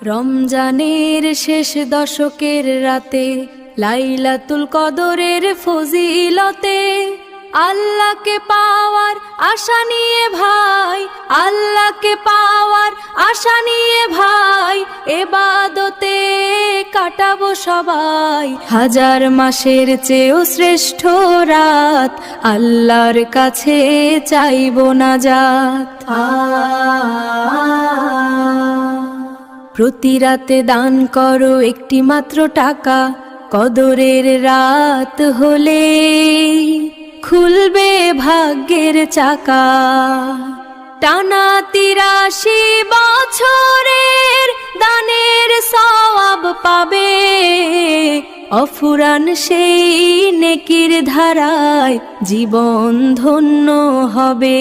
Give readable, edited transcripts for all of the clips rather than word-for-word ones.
রমজানের শেষ দশকের রাতে লাইলাতুল কদরের ফজিলতে আল্লাহকে পাওয়ার আশা নিয়ে ভাই, আল্লাহকে পাওয়ার আশা নিয়ে ভাই ইবাদতে কাটাবো সবাই। হাজার মাসের চেয়েও শ্রেষ্ঠ রাত, আল্লাহর কাছে চাইবো নাজাত। প্রতি রাতে দান করো একটি মাত্র টাকা, কদরের রাত হলে খুলবে ভাগ্যের চাকা। টানা ৮৩ বছরের দানের সওয়াব পাবে, অফুরান সেই নেকির ধারায় জীবন ধন্য হবে।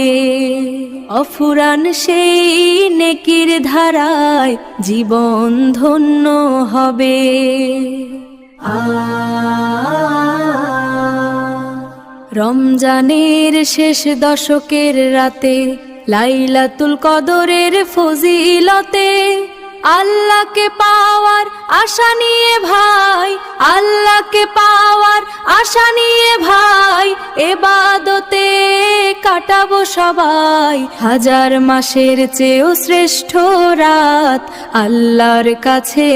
অফুরান সেই নেকির ধারায় জীবন ধন্য হবে। রমজানের শেষ দশকের রাতে লাইলাতুল কদরের ফজিলতে আল্লাহকে পাওয়ার আশা নিয়ে ভাই, আল্লাহকে পাওয়ার আশা নিয়ে ভাই ইবাদতে কাটাবো সবাই। হাজার মাসের চেয়েও শ্রেষ্ঠ রাত, আল্লাহর কাছে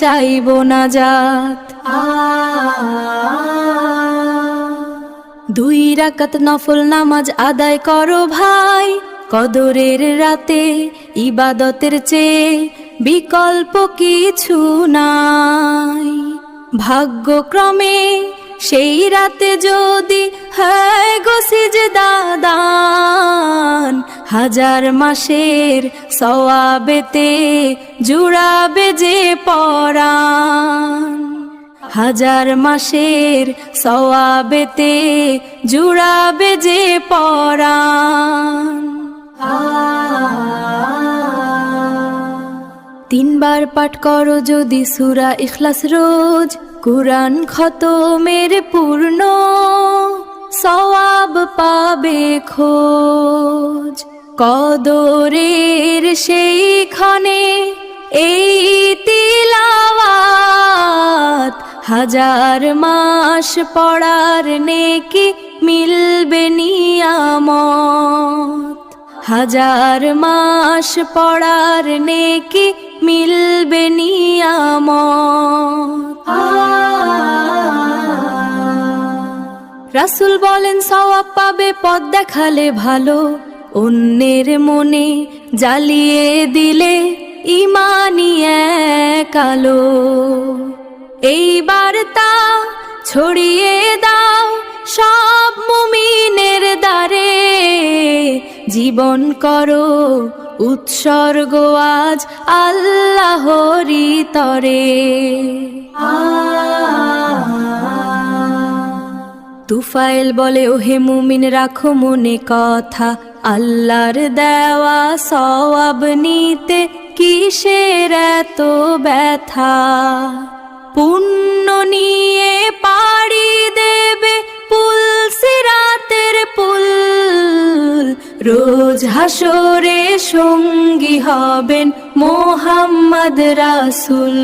চাইবো নাজাত। 2 রাকাত নফল নামাজ আদায় করো ভাই, কদরের রাতে ইবাদতের চেয়ে বিকল্প কিছু নাই। ভাগ্যক্রমে সেই রাতে যদি হয় গো সিজদা দান, হাজার মাসের সওয়াবেতে জুড়াবে যে পরাণ। হাজার মাসের সওয়াবেতে জুড়াবে যে পরাণ। 3 বার পাঠ করো যদি সূরা ইখলাস রোজ, কুরআন খতমের পূর্ণ সওয়াব পাবে খোঁজ। কদরের সেই ক্ষণে এই তিলাওয়াত, হাজার মাস পড়ার নেকি মিলবে নিয়ামত। হাজার মাস পড়ার নেকি মিলবে নিয়ামত। রাসূল বলেন সওয়াব পাবে পথ দেখালে ভালো, অন্যের মনে জ্বালিয়ে দিলে ঈমানি এক আলো। এই বার্তা ছড়িয়ে দাও সব মুমিনের দ্বারে, জীবন করো উৎসর্গ আজ আল্লাহরই তরে। তুফাইল বলে ওহে মুমিন রাখো মনে কথা, আল্লাহর দেওয়া সওয়াব নিতে কিসের এত ব্যথা। পুণ্য নিয়ে পাড়ি দেবে পুল সিরাতের পুল, রোজ হাসরে সঙ্গী হবেন মুহাম্মদ রাসূল।